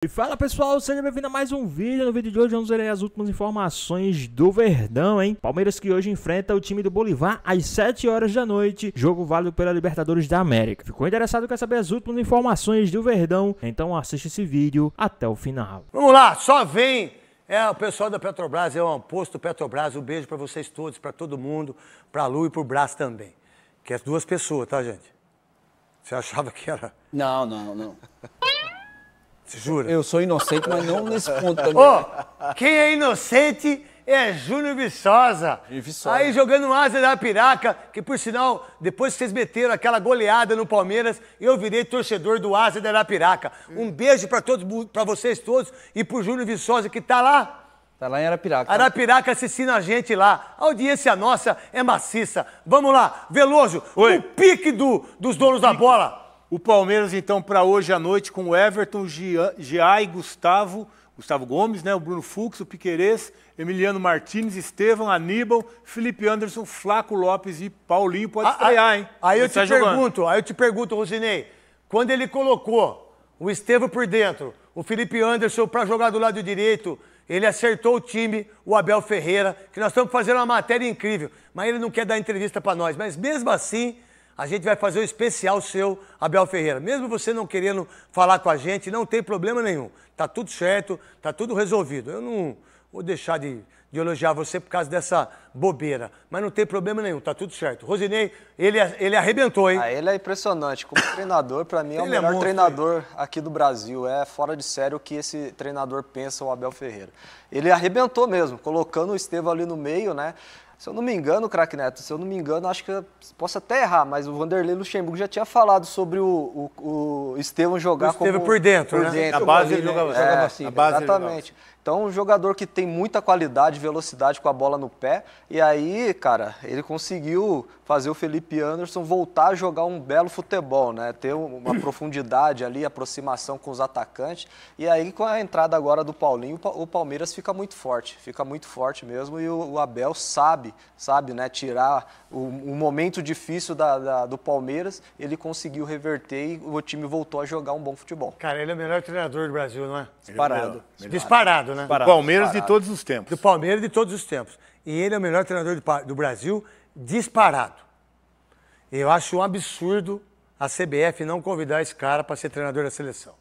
E fala pessoal, seja bem-vindo a mais um vídeo. No vídeo de hoje vamos ver as últimas informações do Verdão, hein? Palmeiras que hoje enfrenta o time do Bolívar às 7 horas da noite, jogo válido pela Libertadores da América. Ficou interessado, quer saber as últimas informações do Verdão? Então assiste esse vídeo até o final. Vamos lá, só vem o pessoal da Petrobras, é um posto Petrobras. Um beijo pra vocês todos, pra todo mundo, pra Lu e pro Brás também. Que é 2 pessoas, tá, gente? Você achava que era... Não. Você jura? Eu sou inocente, mas não nesse ponto também. Quem é inocente é Júnior Viçosa. Aí jogando asa da Arapiraca, que por sinal, depois que vocês meteram aquela goleada no Palmeiras, eu virei torcedor do Asa da Arapiraca. Um beijo pra vocês todos e pro Júnior Viçosa que tá lá. Tá lá em Arapiraca. Arapiraca assistindo a gente lá. A audiência nossa é maciça. Vamos lá, Veloso, o pique dos donos da bola. O Palmeiras, então, para hoje à noite, com o Everton, Giai, Gustavo Gomes, né? O Bruno Fux, o Piquerez, Emiliano Martins, Estevão, Aníbal, Felipe Anderson, Flaco Lopes e Paulinho pode estrear, hein? Aí eu te pergunto, Rosinei, quando ele colocou o Estevão por dentro, o Felipe Anderson para jogar do lado direito, ele acertou o time, o Abel Ferreira, que nós estamos fazendo uma matéria incrível, mas ele não quer dar entrevista para nós, mas mesmo assim... A gente vai fazer o especial seu, Abel Ferreira. Mesmo você não querendo falar com a gente, não tem problema nenhum. Tá tudo certo, tá tudo resolvido. Eu não vou deixar de elogiar você por causa dessa bobeira. Mas não tem problema nenhum, tá tudo certo. Rosinei, ele arrebentou, hein? Ele é impressionante. Como treinador, para mim, é o melhor treinador aqui do Brasil. É fora de sério o que esse treinador pensa, o Abel Ferreira. Ele arrebentou mesmo, colocando o Estevão ali no meio, né? Se eu não me engano, craque Neto, acho que eu posso até errar, mas o Vanderlei Luxemburgo já tinha falado sobre o Estevão jogar como... O Estevão por dentro, né? A base ele jogava assim. Exatamente. Então, um jogador que tem muita qualidade, velocidade com a bola no pé. E aí, cara, ele conseguiu fazer o Felipe Anderson voltar a jogar um belo futebol, né? Ter uma profundidade ali, aproximação com os atacantes. E aí, com a entrada agora do Paulinho, o Palmeiras fica muito forte mesmo. E o Abel sabe, né? Tirar o momento difícil do Palmeiras, ele conseguiu reverter e o time voltou a jogar um bom futebol. Cara, ele é o melhor treinador do Brasil, não é? Disparado, né? Do Palmeiras de todos os tempos. Do Palmeiras de todos os tempos. E ele é o melhor treinador do Brasil, disparado. Eu acho um absurdo a CBF não convidar esse cara para ser treinador da seleção.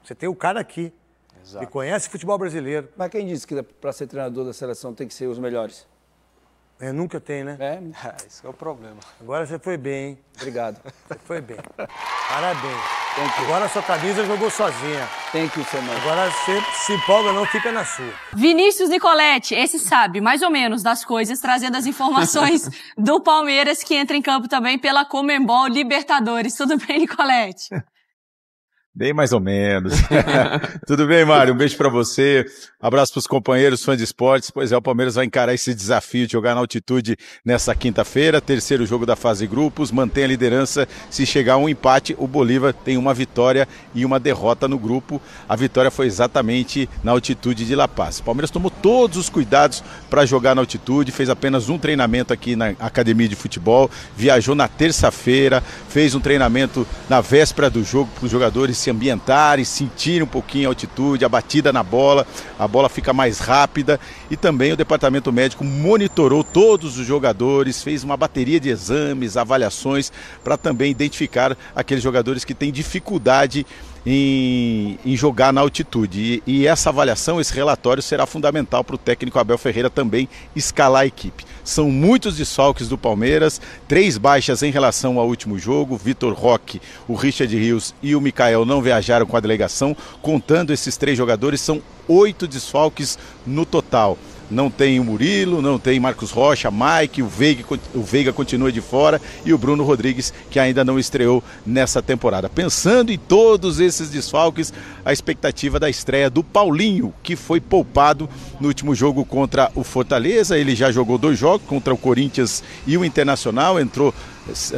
Você tem o cara aqui, que conhece futebol brasileiro. Mas quem disse que para ser treinador da seleção tem que ser os melhores? Nunca tem, né? Isso é o problema. Agora você foi bem, hein? Obrigado. Você foi bem. Parabéns. Agora a sua camisa jogou sozinha. Thank you, Samuel. Agora você se empolga, não fica na sua. Vinícius Nicoletti, esse sabe mais ou menos das coisas, trazendo as informações do Palmeiras, que entra em campo também pela Conmebol Libertadores. Tudo bem, Nicoletti? Bem mais ou menos. Tudo bem, Mário? Um beijo pra você. Abraço pros companheiros, fãs de esportes. Pois é, o Palmeiras vai encarar esse desafio de jogar na altitude nessa quinta-feira. Terceiro jogo da fase grupos. Mantém a liderança. Se chegar a um empate, o Bolívar tem uma vitória e uma derrota no grupo. A vitória foi exatamente na altitude de La Paz. O Palmeiras tomou todos os cuidados para jogar na altitude. Fez apenas um treinamento aqui na academia de futebol. Viajou na terça-feira. Fez um treinamento na véspera do jogo para os jogadores se ambientarem, sentirem um pouquinho a altitude, a batida na bola, a bola fica mais rápida. E também o departamento médico monitorou todos os jogadores, fez uma bateria de exames, avaliações, para também identificar aqueles jogadores que têm dificuldade em jogar na altitude. E essa avaliação, esse relatório será fundamental para o técnico Abel Ferreira também escalar a equipe. São muitos desfalques do Palmeiras, 3 baixas em relação ao último jogo. O Vitor Roque, o Richard Rios e o Mikael não viajaram com a delegação. Contando esses 3 jogadores, são 8 desfalques no total. Não tem o Murilo, não tem Marcos Rocha, Mike, o Veiga continua de fora e o Bruno Rodrigues, que ainda não estreou nessa temporada. Pensando em todos esses desfalques, a expectativa da estreia do Paulinho, que foi poupado no último jogo contra o Fortaleza. Ele já jogou 2 jogos contra o Corinthians e o Internacional, entrou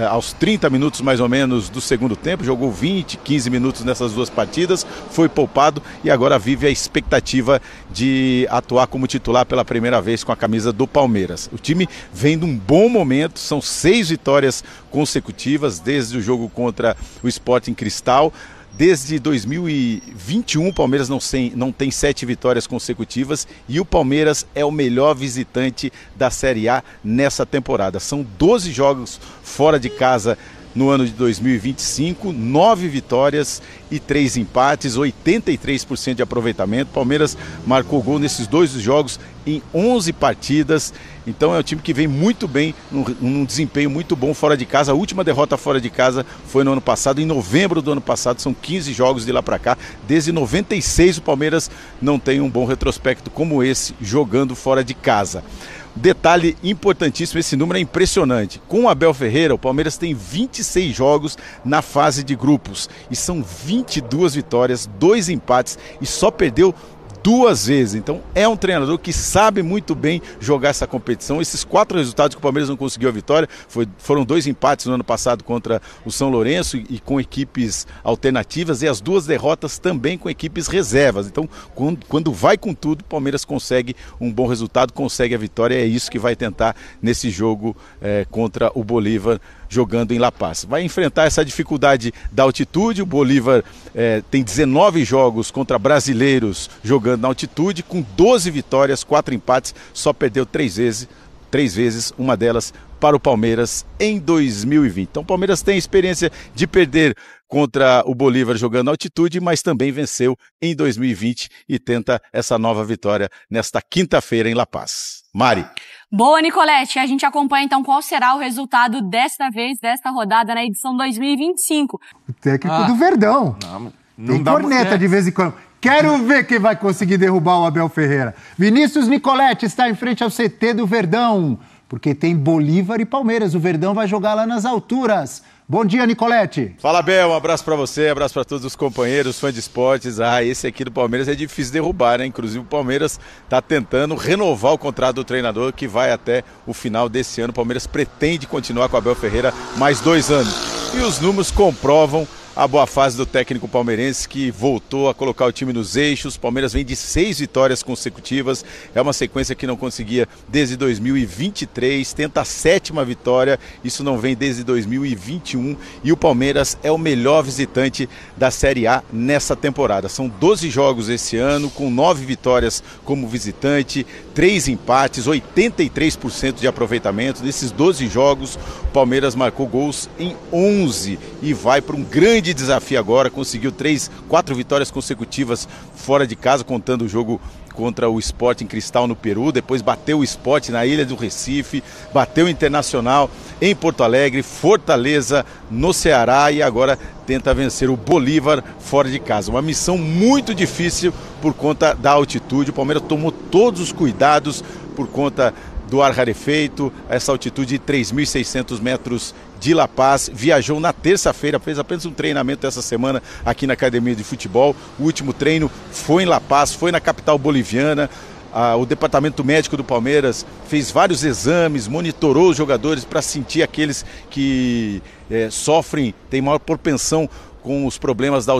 aos 30 minutos mais ou menos do segundo tempo, jogou 20, 15 minutos nessas 2 partidas, foi poupado e agora vive a expectativa de atuar como titular pela primeira vez com a camisa do Palmeiras. O time vem de um bom momento, são 6 vitórias consecutivas desde o jogo contra o Sporting Cristal. Desde 2021, o Palmeiras não tem 7 vitórias consecutivas e o Palmeiras é o melhor visitante da Série A nessa temporada. São 12 jogos fora de casa no ano de 2025, 9 vitórias e 3 empates, 83% de aproveitamento. O Palmeiras marcou gol nesses 2 jogos em 11 partidas, então é um time que vem muito bem, num desempenho muito bom fora de casa. A última derrota fora de casa foi no ano passado, em novembro do ano passado, são 15 jogos de lá para cá. Desde 96 o Palmeiras não tem um bom retrospecto como esse, jogando fora de casa. Detalhe importantíssimo, esse número é impressionante. Com o Abel Ferreira, o Palmeiras tem 26 jogos na fase de grupos e são 22 vitórias, 2 empates e só perdeu 2 vezes. Então é um treinador que sabe muito bem jogar essa competição. Esses 4 resultados que o Palmeiras não conseguiu a vitória foram 2 empates no ano passado contra o São Lourenço e com equipes alternativas, e as 2 derrotas também com equipes reservas. Então quando vai com tudo, o Palmeiras consegue um bom resultado, consegue a vitória. É isso que vai tentar nesse jogo contra o Bolívar, jogando em La Paz. Vai enfrentar essa dificuldade da altitude. O Bolívar tem 19 jogos contra brasileiros jogando na altitude, com 12 vitórias, 4 empates, só perdeu 3 vezes, uma delas para o Palmeiras em 2020. Então o Palmeiras tem experiência de perder contra o Bolívar jogando na altitude, mas também venceu em 2020 e tenta essa nova vitória nesta quinta-feira em La Paz. Mari. Boa, Nicolete. A gente acompanha então qual será o resultado desta rodada na edição 2025. O técnico do Verdão. Não tem corneta de vez em quando. Quero ver quem vai conseguir derrubar o Abel Ferreira. Vinícius Nicolete está em frente ao CT do Verdão, porque tem Bolívar e Palmeiras. O Verdão vai jogar lá nas alturas. Bom dia, Nicolete. Fala, Bel, um abraço pra você, abraço pra todos os companheiros, fãs de esportes. Esse aqui do Palmeiras é difícil derrubar, né? Inclusive o Palmeiras tá tentando renovar o contrato do treinador, que vai até o final desse ano. O Palmeiras pretende continuar com o Abel Ferreira mais 2 anos. E os números comprovam a boa fase do técnico palmeirense, que voltou a colocar o time nos eixos. O Palmeiras vem de 6 vitórias consecutivas, é uma sequência que não conseguia desde 2023, tenta a 7ª vitória, isso não vem desde 2021, e o Palmeiras é o melhor visitante da Série A nessa temporada. São 12 jogos esse ano, com 9 vitórias como visitante, 3 empates, 83% de aproveitamento. Nesses 12 jogos, o Palmeiras marcou gols em 11 e vai para um grande desafio agora. Conseguiu 4 vitórias consecutivas fora de casa, contando o jogo contra o Sporting Cristal no Peru. Depois bateu o Sport na Ilha do Recife, bateu o Internacional em Porto Alegre, Fortaleza no Ceará e agora tenta vencer o Bolívar fora de casa. Uma missão muito difícil por conta da altitude. O Palmeiras tomou todos os cuidados por conta do ar rarefeito, essa altitude de 3.600 metros de La Paz. Viajou na terça-feira, fez apenas um treinamento essa semana aqui na Academia de Futebol. O último treino foi em La Paz, foi na capital boliviana. O departamento médico do Palmeiras fez vários exames, monitorou os jogadores para sentir aqueles que sofrem, têm maior propensão com os problemas da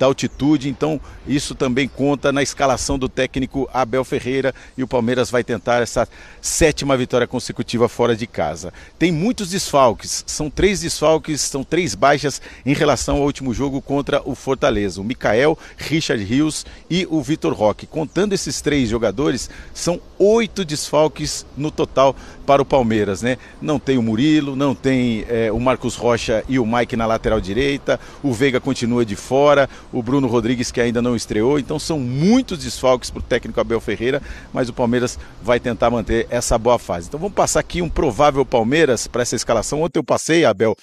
altitude. Então isso também conta na escalação do técnico Abel Ferreira, e o Palmeiras vai tentar essa 7ª vitória consecutiva fora de casa. Tem muitos desfalques, são 3 desfalques, são 3 baixas em relação ao último jogo contra o Fortaleza: o Mikael, Richard Rios e o Vitor Roque. Contando esses 3 jogadores, são 8 desfalques no total para o Palmeiras, né? Não tem o Murilo, não tem o Marcos Rocha e o Mike na lateral direita, o Veiga continua de fora, o Bruno Rodrigues, que ainda não estreou. Então são muitos desfalques para o técnico Abel Ferreira, mas o Palmeiras vai tentar manter essa boa fase. Então vamos passar aqui um provável Palmeiras para essa escalação. Ontem eu passei, Abel,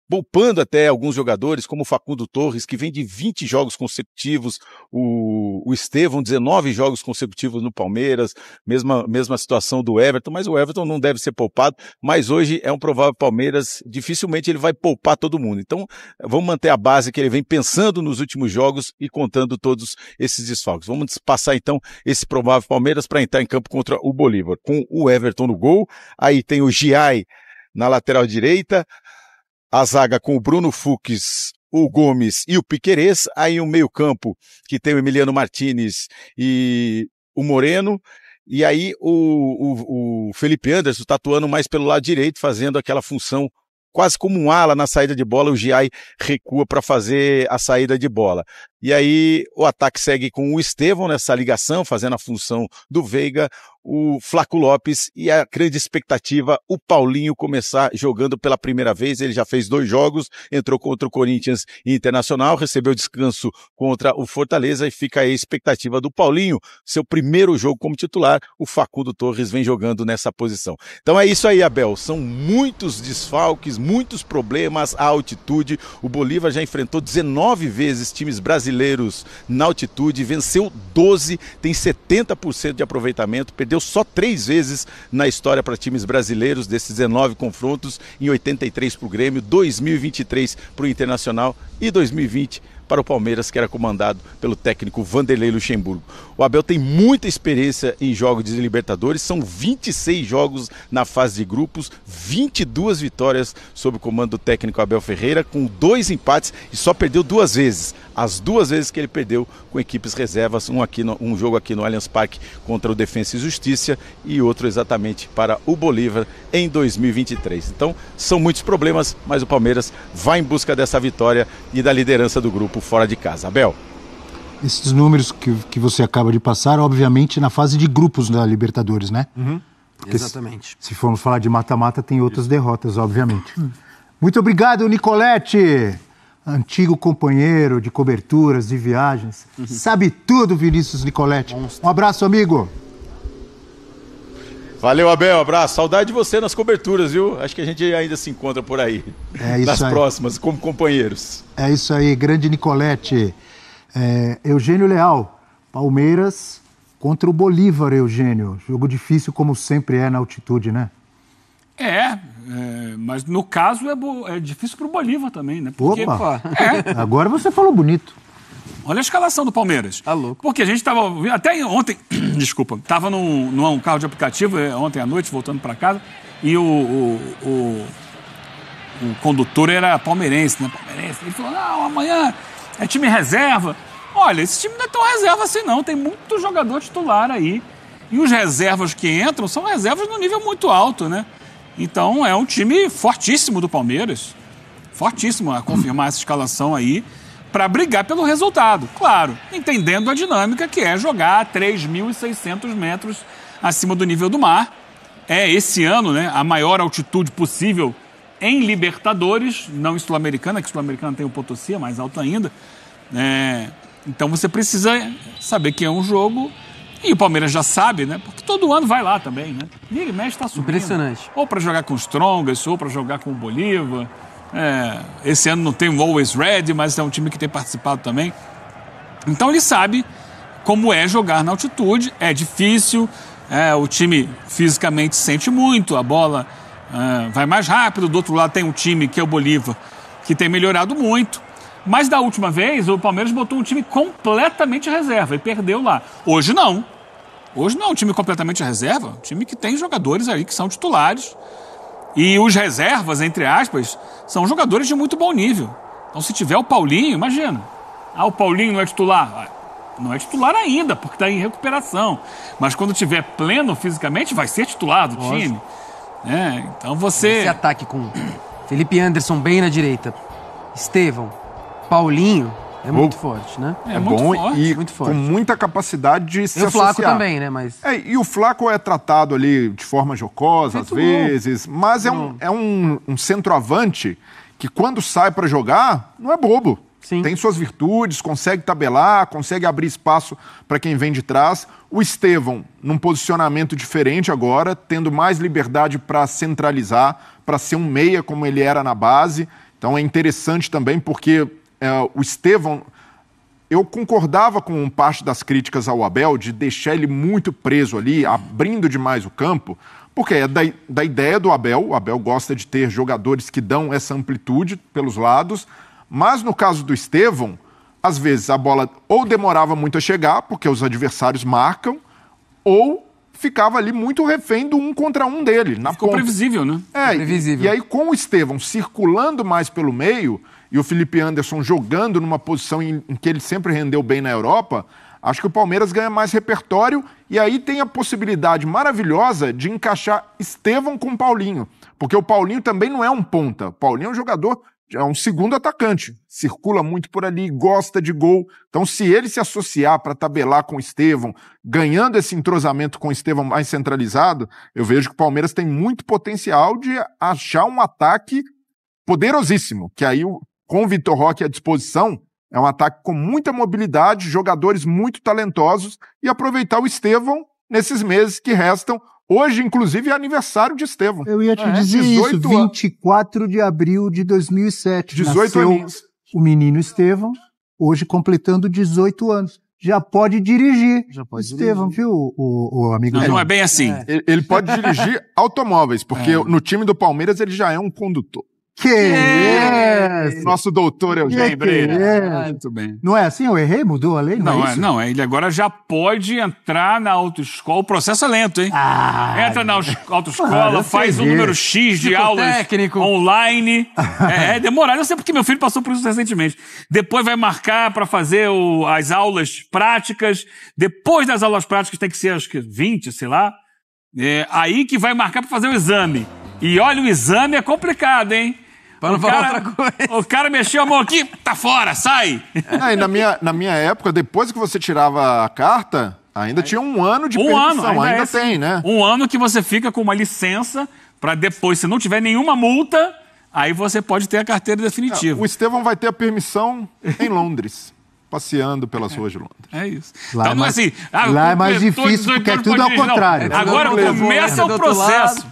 poupando até alguns jogadores, como o Facundo Torres, que vem de 20 jogos consecutivos, o Estevão, 19 jogos consecutivos no Palmeiras, mesma situação do Everton, mas o Everton não deve ser poupado, mas hoje é um provável Palmeiras, dificilmente ele vai poupar todo mundo. Então vamos manter a base que ele vem pensando nos últimos jogos e contando todos esses desfalques. Vamos passar então esse provável Palmeiras para entrar em campo contra o Bolívar, com o Everton no gol. Aí tem o Giai na lateral direita, a zaga com o Bruno Fux, o Gomes e o Piquerez. Aí um meio-campo que tem o Emiliano Martinez e o Moreno. E aí o Felipe Anderson está atuando mais pelo lado direito, fazendo aquela função quase como um ala na saída de bola, o Giai recua para fazer a saída de bola. E aí o ataque segue com o Estevão nessa ligação, fazendo a função do Veiga, o Flaco Lopes e a grande expectativa, o Paulinho começar jogando pela primeira vez. Ele já fez 2 jogos, entrou contra o Corinthians e Internacional, recebeu descanso contra o Fortaleza e fica aí a expectativa do Paulinho, seu primeiro jogo como titular. O Facundo Torres vem jogando nessa posição. Então é isso aí, Abel, são muitos desfalques, muitos problemas, a altitude. O Bolívar já enfrentou 19 vezes times brasileiros na altitude, venceu 12, tem 70% de aproveitamento, perdeu só 3 vezes na história para times brasileiros, desses 19 confrontos, em 83 para o Grêmio, 2023 para o Internacional e 2020 para o Palmeiras, que era comandado pelo técnico Vanderlei Luxemburgo. O Abel tem muita experiência em jogos de Libertadores, são 26 jogos na fase de grupos, 22 vitórias sob o comando do técnico Abel Ferreira, com 2 empates e só perdeu 2 vezes. As 2 vezes que ele perdeu com equipes reservas, um jogo aqui no Allianz Parque contra o Defensa e Justiça e outro exatamente para o Bolívar em 2023. Então, são muitos problemas, mas o Palmeiras vai em busca dessa vitória e da liderança do grupo fora de casa. Abel. Esses números que você acaba de passar, obviamente, na fase de grupos da Libertadores, né? Exatamente. Se formos falar de mata-mata, tem outras derrotas, obviamente. Muito obrigado, Nicolete! Antigo companheiro de coberturas, de viagens. Sabe tudo, Vinícius Nicolete. Um abraço, amigo. Valeu, Abel, abraço. Saudade de você nas coberturas, viu? Acho que a gente ainda se encontra por aí. É isso nas aí. próximas, como companheiros. É isso aí, grande Nicolete. Eugênio Leal, Palmeiras contra o Bolívar, Eugênio. Jogo difícil, como sempre é na altitude, né? Mas no caso é difícil pro Bolívar também, né? Porque, agora você falou bonito. Olha a escalação do Palmeiras. Tá louco. Porque a gente tava... Até ontem... Desculpa. Tava num carro de aplicativo ontem à noite, voltando para casa, e o condutor era palmeirense, né? Palmeirense. Ele falou, não, amanhã é time reserva. Olha, esse time não é tão reserva assim, não. Tem muito jogador titular aí. E os reservas que entram são reservas no nível muito alto, né? Então, é um time fortíssimo do Palmeiras. Fortíssimo a confirmar essa escalação aí para brigar pelo resultado. Claro, entendendo a dinâmica que é jogar a 3.600 metros acima do nível do mar. É, esse ano, né, a maior altitude possível em Libertadores, não em Sul-Americana, que Sul-Americana tem o Potosí, é mais alto ainda. Então, você precisa saber que é um jogo... E o Palmeiras já sabe, né? Porque todo ano vai lá também, né? Vira e mexe, está subindo. Impressionante. Ou para jogar com o Strongest, ou para jogar com o Bolívar. Esse ano não tem o Always Red, mas é um time que tem participado também. Então ele sabe como é jogar na altitude. É difícil, o time fisicamente sente muito, a bola vai mais rápido. Do outro lado tem um time, que é o Bolívar, que tem melhorado muito. Mas da última vez, o Palmeiras botou um time completamente reserva e perdeu lá. Hoje não. Hoje não é um time completamente reserva. Um time que tem jogadores aí que são titulares. E os reservas, entre aspas, são jogadores de muito bom nível. Então, se tiver o Paulinho, imagina. O Paulinho não é titular? Não é titular ainda, porque está em recuperação. Mas quando tiver pleno fisicamente, vai ser titular do time. Então você... Esse ataque com Felipe Anderson bem na direita, Estevão, Paulinho, é muito forte, né? É muito bom forte, e muito forte. Com muita capacidade de se associar. E o Flaco também, né? Mas... E o Flaco é tratado ali de forma jocosa, às vezes, mas é um centroavante que quando sai para jogar, não é bobo. Sim. Tem suas virtudes, consegue tabelar, consegue abrir espaço para quem vem de trás. O Estevão, num posicionamento diferente agora, tendo mais liberdade para centralizar, para ser um meia como ele era na base. Então é interessante também porque... o Estevão, eu concordava com parte das críticas ao Abel de deixar ele muito preso ali, abrindo demais o campo, porque é da ideia do Abel. O Abel gosta de ter jogadores que dão essa amplitude pelos lados, mas no caso do Estevão, às vezes a bola ou demorava muito a chegar, porque os adversários marcam, ou ficava ali muito refém do 1 contra 1 dele. Ficou previsível, né? Previsível. E aí com o Estevão circulando mais pelo meio... e o Felipe Anderson jogando numa posição em que ele sempre rendeu bem na Europa, acho que o Palmeiras ganha mais repertório e aí tem a possibilidade maravilhosa de encaixar Estevão com Paulinho. Porque o Paulinho também não é um ponta. O Paulinho é um jogador, é um segundo atacante. Circula muito por ali, gosta de gol. Então, se ele se associar para tabelar com o Estevão, ganhando esse entrosamento com o Estevão mais centralizado, eu vejo que o Palmeiras tem muito potencial de achar um ataque poderosíssimo. Que aí, com o Vitor Roque à disposição, é um ataque com muita mobilidade, jogadores muito talentosos, e aproveitar o Estevão nesses meses que restam. Hoje, inclusive, é aniversário de Estevão. Eu ia te dizer isso, 24 de abril de 2007. 18 anos. O menino Estevão, hoje completando 18 anos. Já pode dirigir. Estevão, viu, o amigo? Não é bem assim. Ele pode dirigir automóveis, porque no time do Palmeiras ele já é um condutor. Nosso doutor Eugênio Breira. Muito bem. Não é assim? Eu errei? Mudou a lei? Não, ele agora já pode entrar na autoescola. O processo é lento, hein? Entra na autoescola, faz um número X de aulas online. É demorado. Eu sei porque meu filho passou por isso recentemente. Depois vai marcar para fazer as aulas práticas. Depois das aulas práticas tem que ser, acho que 20, sei lá. Aí que vai marcar para fazer o exame. E olha, o exame é complicado, hein? O cara mexeu a mão aqui, tá fora, sai! E na minha época, depois que você tirava a carta, ainda tinha um ano de permissão. Ainda tem, né? Um ano que você fica com uma licença para depois, se não tiver nenhuma multa, aí você pode ter a carteira definitiva. O Estevão vai ter a permissão em Londres, passeando pelas ruas de Londres. É isso. Lá então não é assim... lá é mais difícil, porque é tudo ao contrário. Agora começa o processo.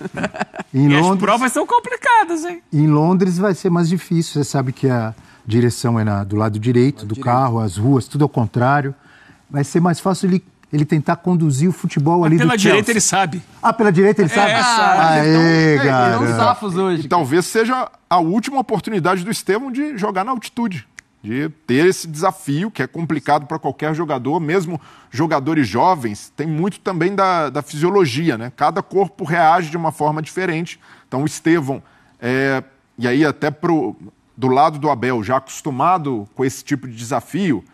Em Londres, as provas são complicadas, hein? Em Londres vai ser mais difícil. Você sabe que a direção é do lado direito do carro, as ruas, tudo ao contrário. Vai ser mais fácil ele tentar conduzir o futebol ali do Chelsea. Pela direita ele sabe. Pela direita ele sabe? Aê, garoto. E talvez seja a última oportunidade do Estevão de jogar na altitude. De ter esse desafio, que é complicado para qualquer jogador, mesmo jogadores jovens, tem muito também da fisiologia, né? Cada corpo reage de uma forma diferente. Então o Estevão, e aí até do lado do Abel, já acostumado com esse tipo de desafio,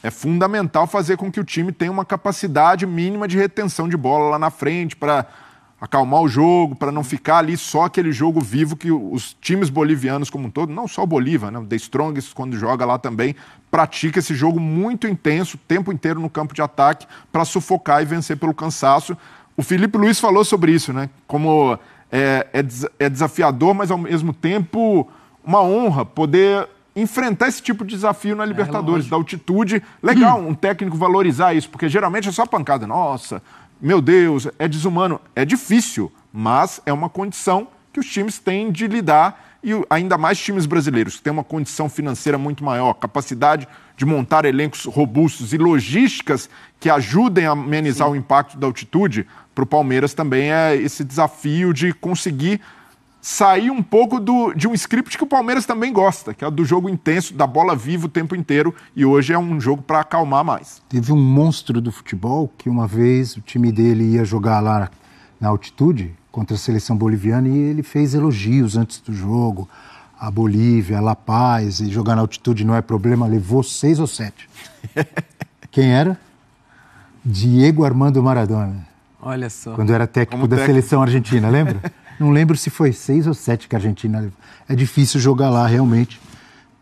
é fundamental fazer com que o time tenha uma capacidade mínima de retenção de bola lá na frente, para acalmar o jogo, para não ficar ali só aquele jogo vivo que os times bolivianos como um todo, não só o Bolívar, né? O The Strongest, quando joga lá também, pratica esse jogo muito intenso, o tempo inteiro no campo de ataque, para sufocar e vencer pelo cansaço. O Felipe Luiz falou sobre isso, né? Como é desafiador, mas ao mesmo tempo uma honra poder enfrentar esse tipo de desafio na Libertadores, da altitude. Legal, um técnico valorizar isso, porque geralmente é só pancada. Nossa, meu Deus, é desumano. É difícil, mas é uma condição que os times têm de lidar, e ainda mais times brasileiros, que têm uma condição financeira muito maior, capacidade de montar elencos robustos e logísticas que ajudem a amenizar o impacto da altitude. Para o Palmeiras também é esse desafio de conseguir sair um pouco de um script que o Palmeiras também gosta, que é do jogo intenso, da bola viva o tempo inteiro, e hoje é um jogo para acalmar mais. Teve um monstro do futebol que uma vez o time dele ia jogar lá na altitude contra a seleção boliviana e ele fez elogios antes do jogo. A Bolívia, a La Paz, e jogar na altitude não é problema, levou 6 ou 7. Quem era? Diego Armando Maradona. Olha só. Quando era técnico da seleção argentina, lembra? Não lembro se foi 6 ou 7 que a Argentina levou. É difícil jogar lá, realmente.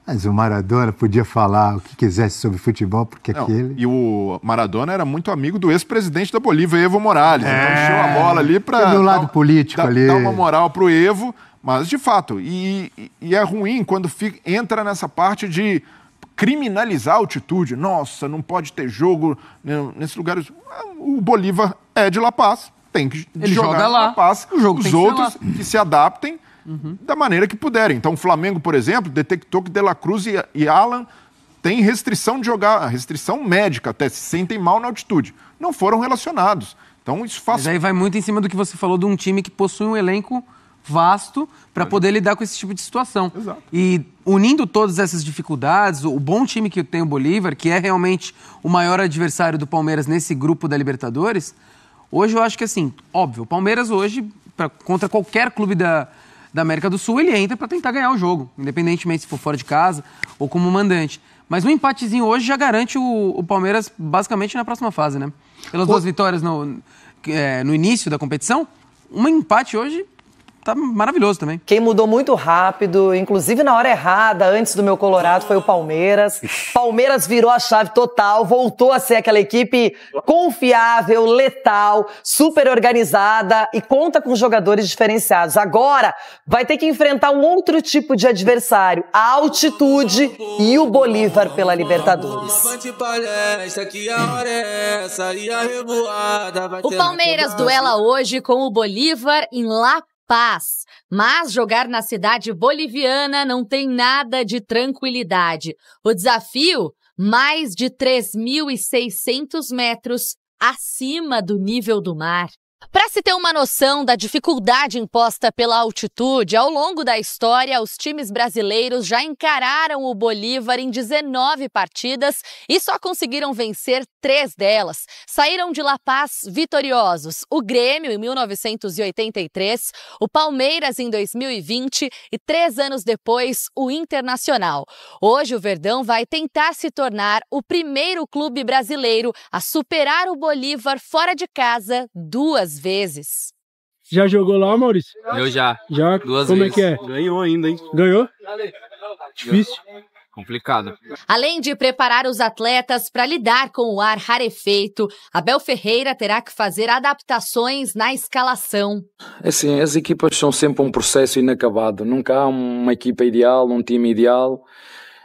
Mas o Maradona podia falar o que quisesse sobre futebol, porque aquele... E o Maradona era muito amigo do ex-presidente da Bolívia, Evo Morales. Então encheu a bola ali para... No lado político ali. Dar uma moral pro Evo, mas de fato. E é ruim quando entra nessa parte de criminalizar a altitude. Nossa, não pode ter jogo nesses lugares. O Bolívar é de La Paz. Tem que jogar lá. La Paz. Os outros que se adaptem da maneira que puderem. Então, o Flamengo, por exemplo, detectou que De La Cruz e Alan têm restrição de jogar, restrição médica até, se sentem mal na altitude. Não foram relacionados. Então, isso faz... Mas aí vai muito em cima do que você falou de um time que possui um elenco vasto para poder lidar com esse tipo de situação. Exato. E unindo todas essas dificuldades, o bom time que tem o Bolívar, que é realmente o maior adversário do Palmeiras nesse grupo da Libertadores... Hoje eu acho que, assim, óbvio, o Palmeiras hoje, contra qualquer clube da América do Sul, ele entra para tentar ganhar o jogo, independentemente se for fora de casa ou como mandante. Mas um empatezinho hoje já garante o Palmeiras basicamente na próxima fase, né? Pelas 2 vitórias no início da competição, um empate hoje tá maravilhoso também. Quem mudou muito rápido, inclusive na hora errada, antes do meu Colorado, foi o Palmeiras. Palmeiras virou a chave total, voltou a ser aquela equipe confiável, letal, super organizada e conta com jogadores diferenciados. Agora vai ter que enfrentar um outro tipo de adversário, a altitude e o Bolívar pela Libertadores. O Palmeiras duela hoje com o Bolívar em La Paz, mas jogar na cidade boliviana não tem nada de tranquilidade. O desafio, mais de 3.600 metros acima do nível do mar. Para se ter uma noção da dificuldade imposta pela altitude, ao longo da história, os times brasileiros já encararam o Bolívar em 19 partidas e só conseguiram vencer 3 delas. Saíram de La Paz vitoriosos: o Grêmio em 1983, o Palmeiras em 2020 e 3 anos depois, o Internacional. Hoje o Verdão vai tentar se tornar o primeiro clube brasileiro a superar o Bolívar fora de casa 2 vezes. Já jogou lá, Maurício? Eu já. Já? 2 Como vezes. é que é? Ganhou ainda, hein? Ganhou? Difícil? Complicado. Além de preparar os atletas para lidar com o ar rarefeito, Abel Ferreira terá que fazer adaptações na escalação. Assim, as equipas são sempre um processo inacabado. Nunca há uma equipa ideal, um time ideal.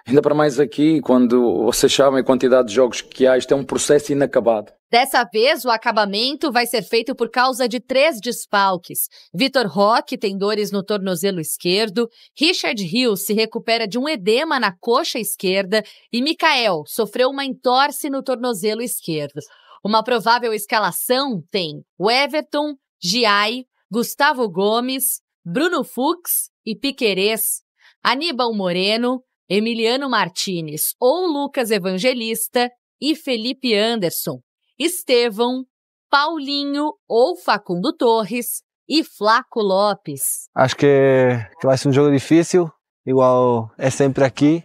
Ainda para mais aqui, quando vocês sabem a quantidade de jogos que há, isto é um processo inacabado. Dessa vez, o acabamento vai ser feito por causa de 3 desfalques. Vitor Roque tem dores no tornozelo esquerdo, Richard Hill se recupera de um edema na coxa esquerda e Mikael sofreu uma entorse no tornozelo esquerdo. Uma provável escalação tem o Everton, Giai, Gustavo Gomes, Bruno Fux e Piquerez, Aníbal Moreno, Emiliano Martinez ou Lucas Evangelista e Felipe Anderson, Estevão, Paulinho ou Facundo Torres e Flaco Lopes. Acho que vai ser um jogo difícil, igual é sempre aqui,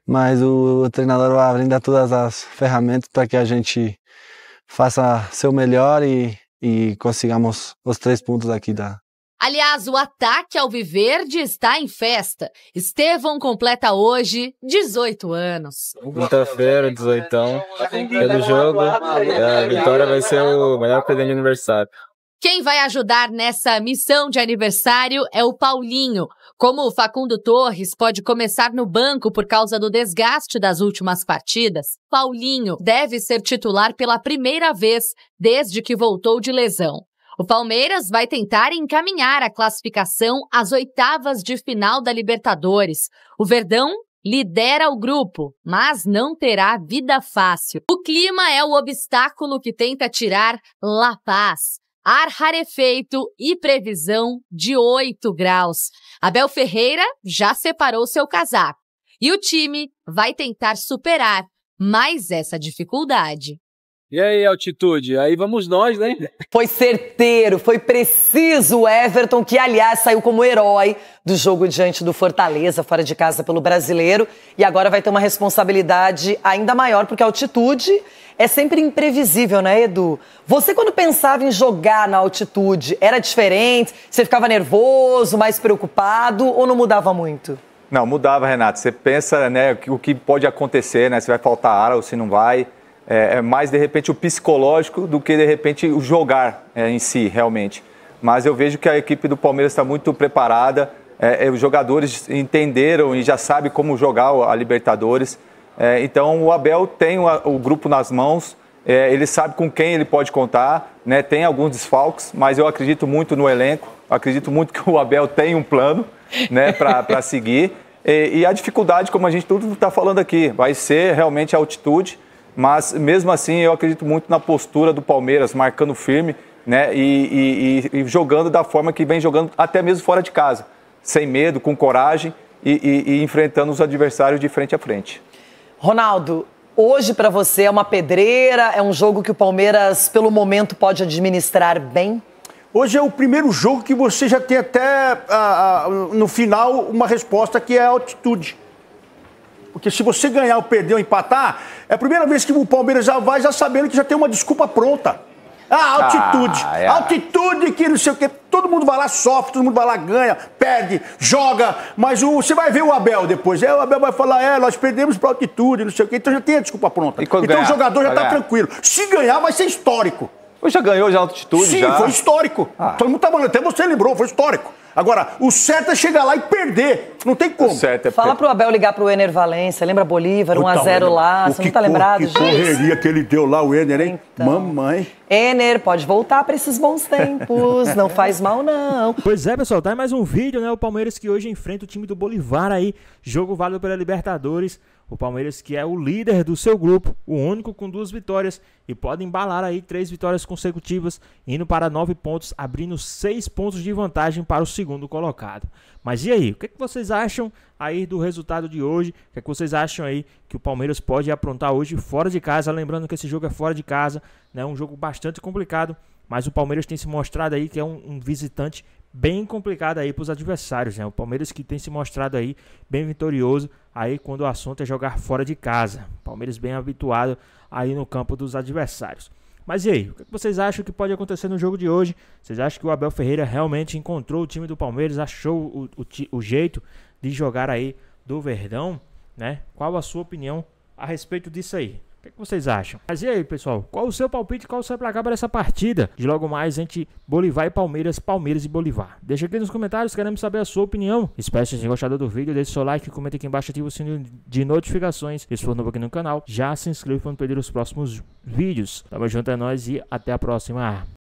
mas o treinador vai brindar todas as ferramentas para que a gente faça seu melhor e consigamos os 3 pontos aqui da. Aliás, o ataque alviverde está em festa. Estevão completa hoje 18 anos. Quinta-feira, 18ão, pelo jogo, a vitória vai ser o melhor presente de aniversário. Quem vai ajudar nessa missão de aniversário é o Paulinho. Como o Facundo Torres pode começar no banco por causa do desgaste das últimas partidas, Paulinho deve ser titular pela primeira vez desde que voltou de lesão. O Palmeiras vai tentar encaminhar a classificação às 8avas de final da Libertadores. O Verdão lidera o grupo, mas não terá vida fácil. O clima é o obstáculo que tenta tirar La Paz. Ar rarefeito e previsão de 8 graus. Abel Ferreira já separou seu casaco. E o time vai tentar superar mais essa dificuldade. E aí, altitude? Aí vamos nós, né? Foi certeiro, foi preciso o Everton, que aliás saiu como herói do jogo diante do Fortaleza, fora de casa pelo Brasileiro, e agora vai ter uma responsabilidade ainda maior, porque a altitude é sempre imprevisível, né, Edu? Você, quando pensava em jogar na altitude, era diferente? Você ficava nervoso, mais preocupado, ou não mudava muito? Não, mudava, Renato. Você pensa, né, o que pode acontecer, né? Se vai faltar ar ou se não vai. É mais, de repente, o psicológico do que, de repente, o jogar em si, realmente. Mas eu vejo que a equipe do Palmeiras está muito preparada. Os jogadores entenderam e já sabem como jogar a Libertadores. Então, o Abel tem o grupo nas mãos. Ele sabe com quem ele pode contar, né? Tem alguns desfalques, mas eu acredito muito no elenco. Acredito muito que o Abel tem um plano, né, para seguir. E a dificuldade, como a gente tudo está falando aqui, vai ser realmente a altitude. Mas, mesmo assim, eu acredito muito na postura do Palmeiras, marcando firme, né, e jogando da forma que vem jogando, até mesmo fora de casa. Sem medo, com coragem e enfrentando os adversários de frente a frente. Ronaldo, hoje para você é uma pedreira, é um jogo que o Palmeiras, pelo momento, pode administrar bem? Hoje é o primeiro jogo que você já tem até, no final, uma resposta que é a altitude. Porque se você ganhar ou perder ou empatar, é a primeira vez que o Palmeiras já vai já sabendo que já tem uma desculpa pronta. Altitude. Altitude que não sei o quê. Todo mundo vai lá, sofre, todo mundo vai lá, ganha, perde, joga, mas você vai ver o Abel depois. O Abel vai falar, nós perdemos pra altitude, não sei o quê, então já tem a desculpa pronta. Então ganhar, o jogador já tá tranquilo. Se ganhar, vai ser histórico. Já ganhou já altitude? Sim, já. Foi histórico. Todo mundo tá falando, até você lembrou, foi histórico. Agora, o certo é chegar lá e perder. Não tem como. Fala pro Abel ligar pro Ener Valencia. Lembra Bolívar, 1-0 lá. Você não tá lembrado, gente? Que correria que ele deu lá, o Ener, hein? Então, mamãe. Ener, pode voltar pra esses bons tempos. Não faz mal, não. Pois é, pessoal. Tá aí mais um vídeo, né? O Palmeiras que hoje enfrenta o time do Bolívar aí. Jogo válido pela Libertadores. O Palmeiras que é o líder do seu grupo, o único com 2 vitórias e pode embalar aí 3 vitórias consecutivas, indo para 9 pontos, abrindo 6 pontos de vantagem para o segundo colocado. Mas e aí, o que vocês acham aí do resultado de hoje? O que vocês acham aí que o Palmeiras pode aprontar hoje fora de casa? Lembrando que esse jogo é fora de casa, né? Um jogo bastante complicado, mas o Palmeiras tem se mostrado aí que é um visitante bem complicado aí para os adversários, né? O Palmeiras que tem se mostrado aí bem vitorioso aí quando o assunto é jogar fora de casa. Palmeiras bem habituado aí no campo dos adversários. Mas e aí, o que vocês acham que pode acontecer no jogo de hoje? Vocês acham que o Abel Ferreira realmente encontrou o time do Palmeiras, achou o jeito de jogar aí do Verdão, né? Qual a sua opinião a respeito disso aí? O que vocês acham? Mas e aí, pessoal? Qual o seu palpite? Qual o seu placar para essa partida? De logo mais entre Bolívar e Palmeiras, Palmeiras e Bolívar. Deixa aqui nos comentários, queremos saber a sua opinião. Espero que vocês tenham gostado do vídeo. Deixe seu like, comenta aqui embaixo, ativa o sininho de notificações. Se for novo aqui no canal, já se inscreva para não perder os próximos vídeos. Tamo junto, é nóis e até a próxima.